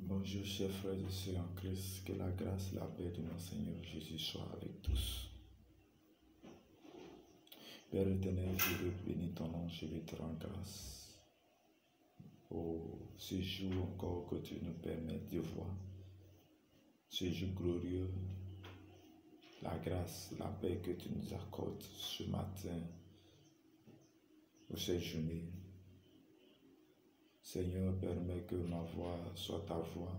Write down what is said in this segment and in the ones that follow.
Bonjour chers frères et sœurs en Christ, que la grâce et la paix de notre Seigneur Jésus soient avec tous. Père éternel, je veux bénir ton nom, je vais te rendre grâce pour ce jour encore que tu nous permets de voir. Ce jour glorieux, la grâce, la paix que tu nous accordes ce matin ou cette journée. Seigneur, permets que ma voix soit ta voix,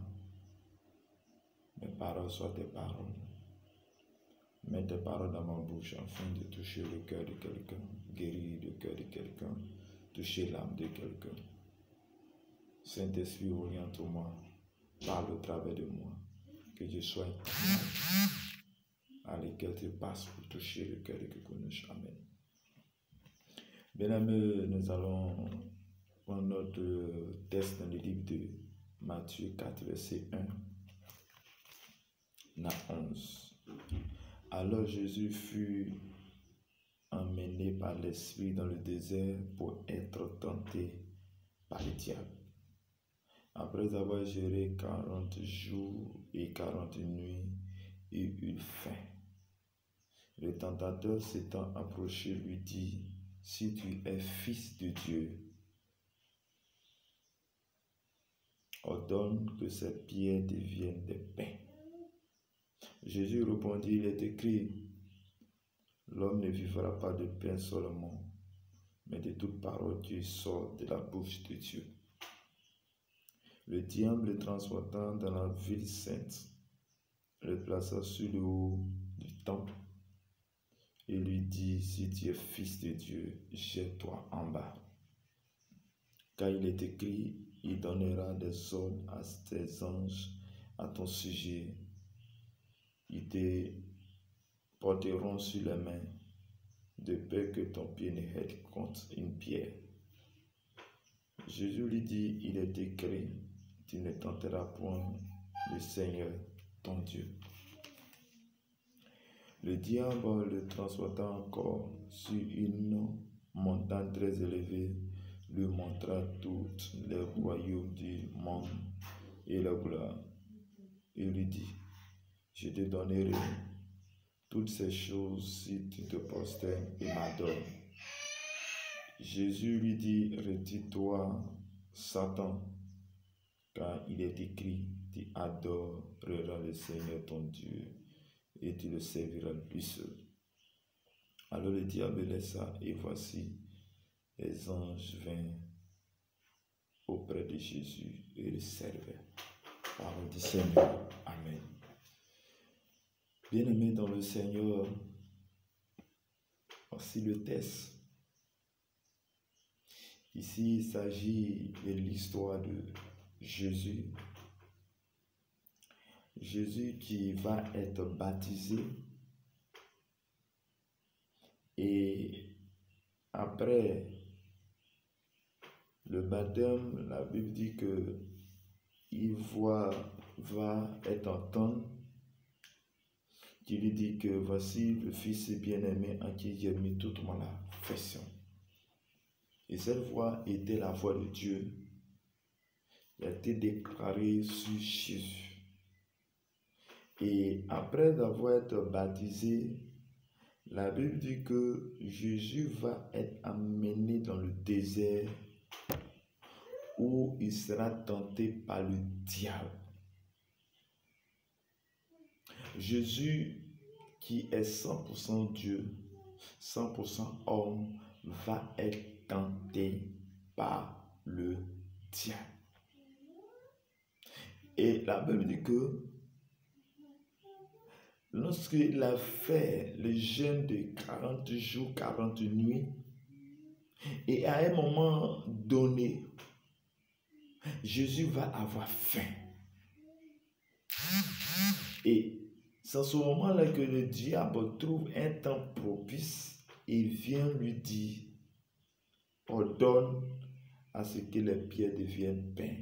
mes paroles soient tes paroles. Mets tes paroles dans ma bouche afin de toucher le cœur de quelqu'un, guérir le cœur de quelqu'un, toucher l'âme de quelqu'un. Saint-Esprit, oriente-moi, parle au travers de moi, que je sois un canal à lequel tu passes pour toucher le cœur de quelqu'un. Amen. Bien-aimés, nous allons prendre notre texte dans le livre de Matthieu 4, verset 1 à 11. Alors Jésus fut emmené par l'Esprit dans le désert pour être tenté par le diable. Après avoir géré 40 jours et 40 nuits, il eut faim. Le tentateur s'étant approché lui dit, « Si tu es fils de Dieu, ordonne que ces pierres deviennent des pains. » Jésus répondit, « Il est écrit, l'homme ne vivra pas de pain seulement, mais de toute parole qui sort de la bouche de Dieu. » Le diable le transportant dans la ville sainte, le plaça sur le haut du temple et lui dit, « Si tu es fils de Dieu, jette-toi en bas. Car il est écrit, il donnera des ordres à tes anges à ton sujet. Ils te porteront sur les mains, de peur que ton pied ne heurte contre une pierre. » Jésus lui dit, il est écrit, tu ne tenteras point le Seigneur ton Dieu. Le diable le transporta encore sur une montagne très élevée, lui montra tous les royaumes du monde et la gloire. Il lui dit, je te donnerai toutes ces choses si tu te prosternes et m'adores. Jésus lui dit, retire-toi, Satan, car il est écrit, tu adoreras le Seigneur ton Dieu et tu le serviras lui seul. Alors le diable laissa, et voici, les anges vinrent auprès de Jésus et le servaient. Parole du Seigneur. Amen. Bien-aimés dans le Seigneur, voici le texte. Ici, il s'agit de l'histoire de Jésus. Jésus qui va être baptisé et après le baptême, la Bible dit que il va être entendu qui lui dit que voici le Fils bien-aimé en qui j'ai mis toute mon affection. Et cette voix était la voix de Dieu qui a été déclarée sur Jésus. Et après avoir été baptisé, la Bible dit que Jésus va être amené dans le désert où il sera tenté par le diable. Jésus, qui est 100% Dieu, 100% homme, va être tenté par le diable. Et la Bible dit que lorsqu'il a fait le jeûne de 40 jours, 40 nuits, et à un moment donné, Jésus va avoir faim. Et c'est à ce moment-là que le diable trouve un temps propice et vient lui dire, ordonne à ce que les pierres deviennent pain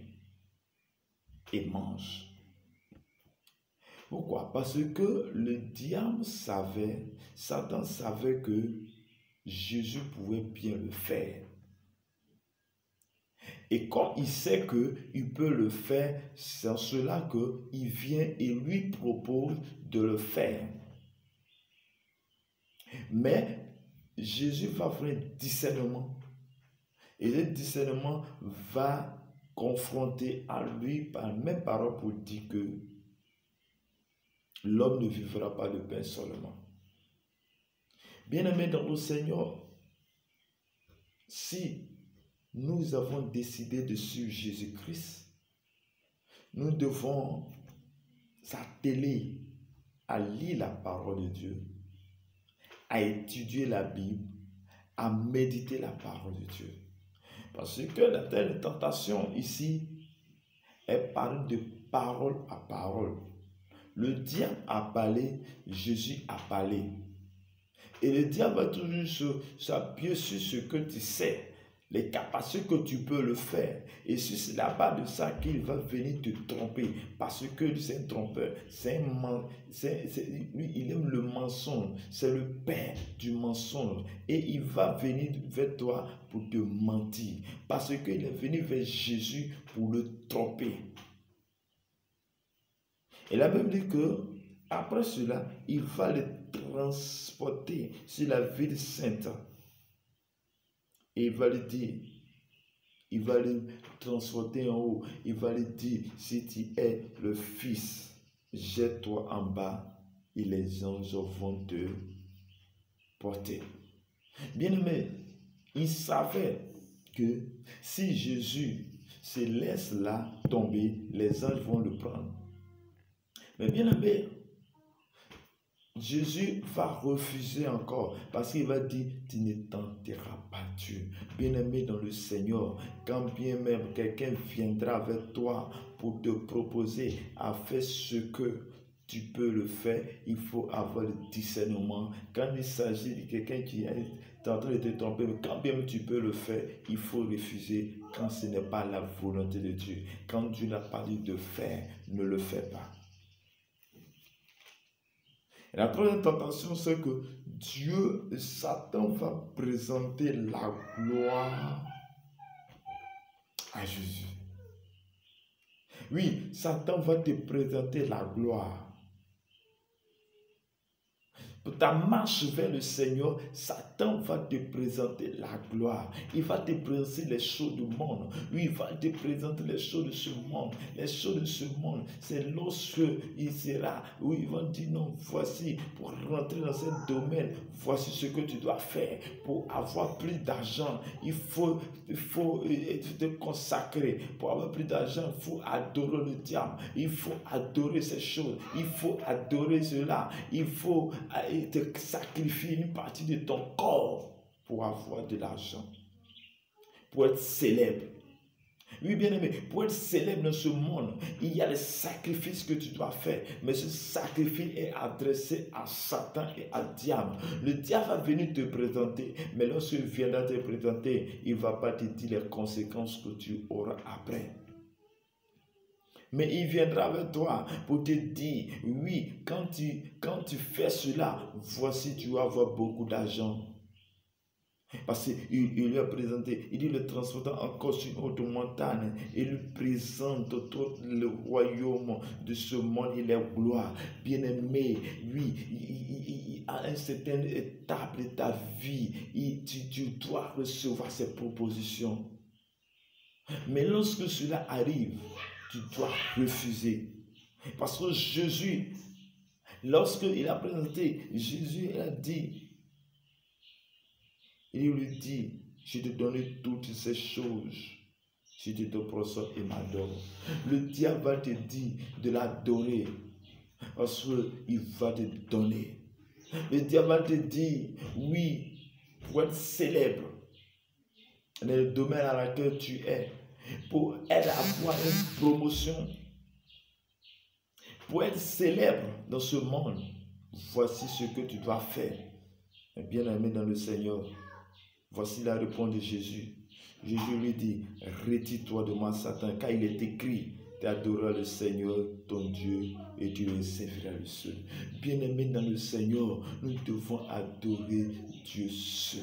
et mange. Pourquoi? Parce que le diable savait, Satan savait que Jésus pouvait bien le faire. Et comme il sait qu'il peut le faire, c'est en cela qu'il vient et lui propose de le faire. Mais Jésus va faire un discernement. Et ce discernement va confronter à lui par la même parole pour dire que l'homme ne vivra pas de pain seulement. Bien-aimés dans le Seigneur, si nous avons décidé de suivre Jésus-Christ, nous devons s'atteler à lire la parole de Dieu, à étudier la Bible, à méditer la parole de Dieu. Parce que la telle tentation ici est parlée de parole à parole. Le diable a parlé, Jésus a parlé. Et le diable va toujours s'appuyer sur ce que tu sais, les capacités que tu peux le faire. Et c'est là-bas de ça qu'il va venir te tromper. Parce que c'est un trompeur. Lui, il aime le mensonge. C'est le père du mensonge. Et il va venir vers toi pour te mentir. Parce qu'il est venu vers Jésus pour le tromper. Et la Bible dit que après cela, il va le transporter sur la ville sainte. Et il va lui dire, il va le transporter en haut. Il va lui dire, si tu es le Fils, jette-toi en bas et les anges vont te porter. Bien-aimé, il savait que si Jésus se laisse là tomber, les anges vont le prendre. Mais bien-aimé, Jésus va refuser encore parce qu'il va dire, tu ne tenteras pas Dieu. Bien-aimé dans le Seigneur, quand bien même quelqu'un viendra vers toi pour te proposer à faire ce que tu peux le faire, il faut avoir le discernement. Quand il s'agit de quelqu'un qui est en train de te tromper, quand bien même tu peux le faire, il faut refuser quand ce n'est pas la volonté de Dieu. Quand Dieu n'a pas dit de faire, ne le fais pas. Et la troisième tentation, c'est que Dieu, Satan va présenter la gloire à Jésus. Oui, Satan va te présenter la gloire. Pour ta marche vers le Seigneur, Satan va te présenter la gloire. Il va te présenter les choses du monde. Oui, il va te présenter les choses de ce monde. Les choses de ce monde, c'est lorsque il sera, où il va dire non, voici, pour rentrer dans ce domaine, voici ce que tu dois faire. Pour avoir plus d'argent, il faut te consacrer. Pour avoir plus d'argent, il faut adorer le diable. Il faut adorer ces choses. Il faut adorer cela. Il faut te sacrifier une partie de ton corps pour avoir de l'argent, pour être célèbre. Oui, bien aimé, pour être célèbre dans ce monde, il y a les sacrifices que tu dois faire, mais ce sacrifice est adressé à Satan et à diable. Le diable va venir te présenter, mais lorsqu'il viendra te présenter, il ne va pas te dire les conséquences que tu auras après. Mais il viendra avec toi pour te dire, oui, quand tu fais cela, voici, tu vas avoir beaucoup d'argent. Parce qu'il lui a présenté, il dit le transportant encore sur une autre montagne, il lui présente tout le royaume de ce monde et les gloires. Bien-aimé, oui, il à une certaine étape de ta vie, tu dois recevoir ces propositions. Mais lorsque cela arrive, tu dois refuser. Parce que Jésus, lorsqu'il a présenté, Jésus a dit, il lui dit, je te donne toutes ces choses si tu te prosterne et m'adores. Le diable va te dire de l'adorer parce qu'il va te donner. Le diable va te dire, oui, pour être célèbre dans le domaine dans lequel tu es, pour avoir une promotion, pour être célèbre dans ce monde, voici ce que tu dois faire. Bien-aimé dans le Seigneur, voici la réponse de Jésus. Jésus lui dit, retire-toi de moi, Satan, car il est écrit, tu adoreras le Seigneur, ton Dieu, et tu le serviras le seul. Bien-aimé dans le Seigneur, nous devons adorer Dieu seul.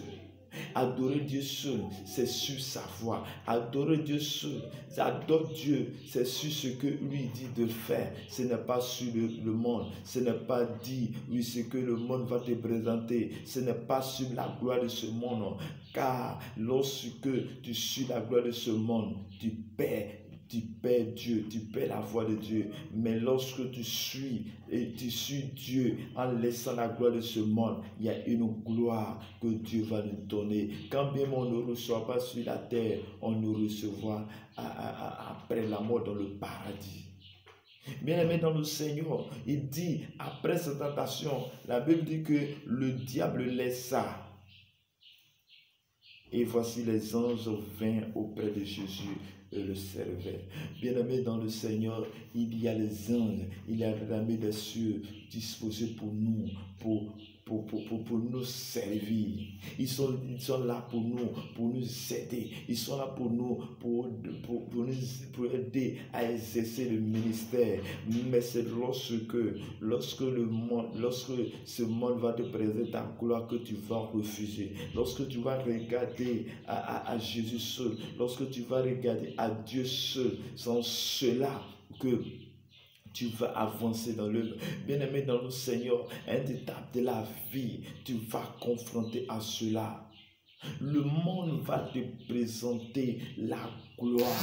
Adorer Dieu seul, c'est sur sa voix. Adorer Dieu seul, adore Dieu, c'est sur ce que lui dit de faire. Ce n'est pas sur le monde. Ce n'est pas dit, oui, ce que le monde va te présenter. Ce n'est pas sur la gloire de ce monde. Car lorsque tu suis la gloire de ce monde, tu perds Dieu, tu perds la voix de Dieu. Mais lorsque tu suis Dieu en laissant la gloire de ce monde, il y a une gloire que Dieu va nous donner. Quand bien on ne reçoit pas sur la terre, on nous recevra après la mort dans le paradis. Bien-aimé dans le Seigneur, il dit, après cette tentation, la Bible dit que le diable laissa. Et voici les anges vinrent auprès de Jésus et le servaient. Bien-aimé dans le Seigneur, il y a les anges, il y a l'armée des cieux disposés pour nous, pour nous servir. Ils sont là pour nous aider. Ils sont là pour nous, pour aider à exercer le ministère. Mais c'est lorsque ce monde va te présenter ta gloire que tu vas refuser. Lorsque tu vas regarder à Jésus seul, lorsque tu vas regarder à Dieu seul, sans cela que tu vas avancer dans le bien-aimé dans le Seigneur, une étape de la vie, tu vas confronter à cela. Le monde va te présenter la gloire.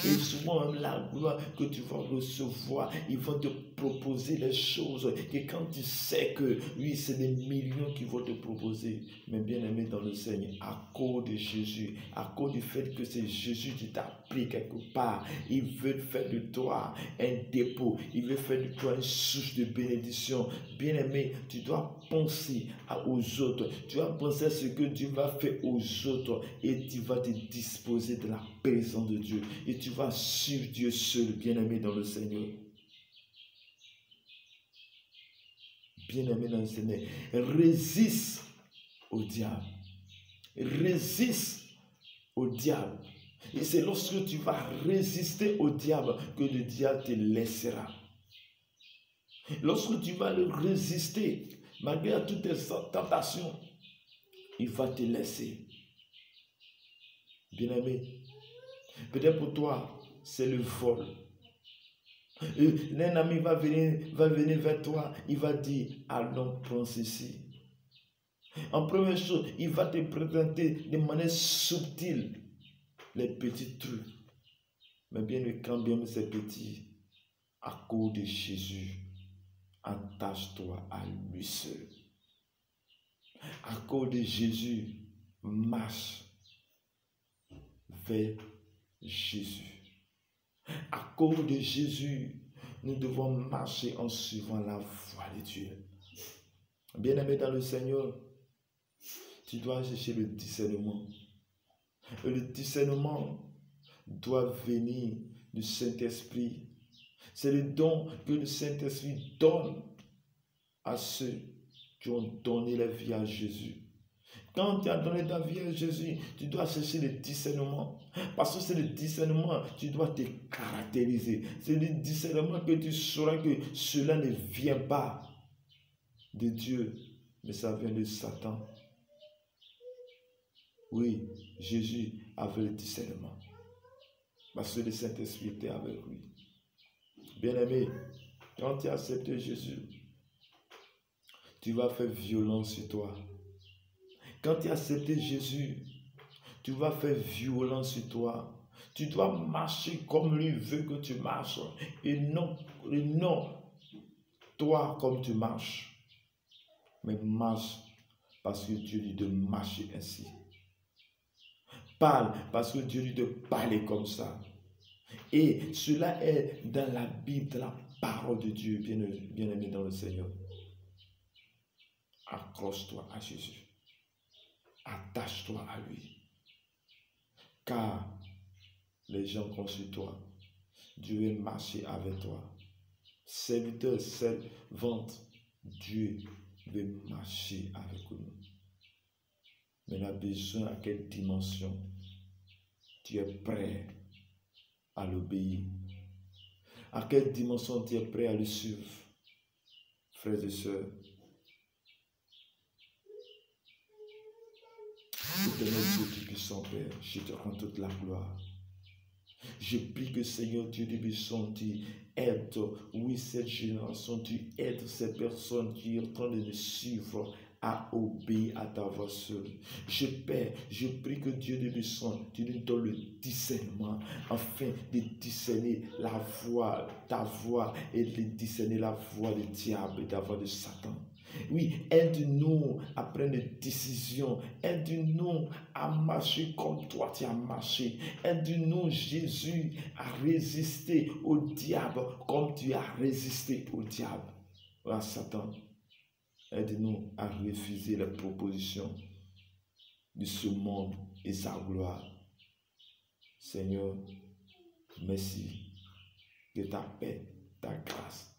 Et souvent, la gloire que tu vas recevoir, ils vont te proposer des choses que quand tu sais que, oui, c'est des millions qui vont te proposer. Mais bien aimé dans le Seigneur, à cause de Jésus, à cause du fait que c'est Jésus qui t'a pris quelque part, il veut faire de toi un dépôt, il veut faire de toi une source de bénédiction. Bien aimé, tu dois penser aux autres, tu dois penser à ce que Dieu va faire aux autres et tu vas te disposer de la présence de Dieu et tu vas suivre Dieu seul, bien-aimé dans le Seigneur. Bien-aimé dans le Seigneur, résiste au diable. Résiste au diable. Et c'est lorsque tu vas résister au diable que le diable te laissera. Lorsque tu vas le résister, malgré toutes tes tentations, il va te laisser. Bien-aimé, peut-être pour toi, c'est le vol. Un ami va venir vers toi, il va dire, allons, prends ceci. En première chose, il va te présenter de manière subtile les petits trucs. Mais bien, quand bien c'est petit, à cause de Jésus, attache-toi à lui seul. À cause de Jésus, marche vers Jésus. À cause de Jésus, nous devons marcher en suivant la voie de Dieu. Bien-aimé dans le Seigneur, tu dois chercher le discernement. Et le discernement doit venir du Saint-Esprit. C'est le don que le Saint-Esprit donne à ceux qui ont donné la vie à Jésus. Quand tu as donné ta vie à Jésus, tu dois chercher le discernement. Parce que c'est le discernement, tu dois te caractériser. C'est le discernement que tu sauras que cela ne vient pas de Dieu, mais ça vient de Satan. Oui, Jésus avait le discernement. Parce que le Saint-Esprit était avec lui. Bien-aimé, quand tu as accepté Jésus, tu vas faire violence sur toi. Quand tu as accepté Jésus, tu vas faire violence sur toi. Tu dois marcher comme lui veut que tu marches. Et non toi comme tu marches. Mais marche parce que Dieu dit de marcher ainsi. Parle parce que Dieu dit de parler comme ça. Et cela est dans la Bible, dans la parole de Dieu, bien-aimé dans le Seigneur. Accroche-toi à Jésus. Attache-toi à lui. Car les gens comptent sur toi. Dieu veut marcher avec toi. Serviteur, servante, Dieu veut marcher avec nous. Mais il a besoin à quelle dimension tu es prêt à l'obéir. À quelle dimension tu es prêt à le suivre, frères et sœurs. Éternel Dieu Tout-Puissant, Père, je te rends toute la gloire. Je prie que Seigneur Dieu Tout-Puissant, tu aides, oui, cette génération, tu aides ces personnes qui sont en train de me suivre à obéir à ta voix seule. Je prie que Dieu Tout-Puissant, tu nous donnes le discernement afin de discerner la voix, ta voix, et de discerner la voix du diable et la voix de Satan. Oui, aide-nous à prendre des décisions. Aide-nous à marcher comme toi tu as marché. Aide-nous, Jésus, à résister au diable comme tu as résisté au diable, à Satan. Aide-nous à refuser les propositions de ce monde et sa gloire. Seigneur, merci. Que ta paix, ta grâce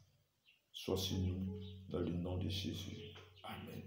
soit sur nous dans le nom de Jésus. Amen.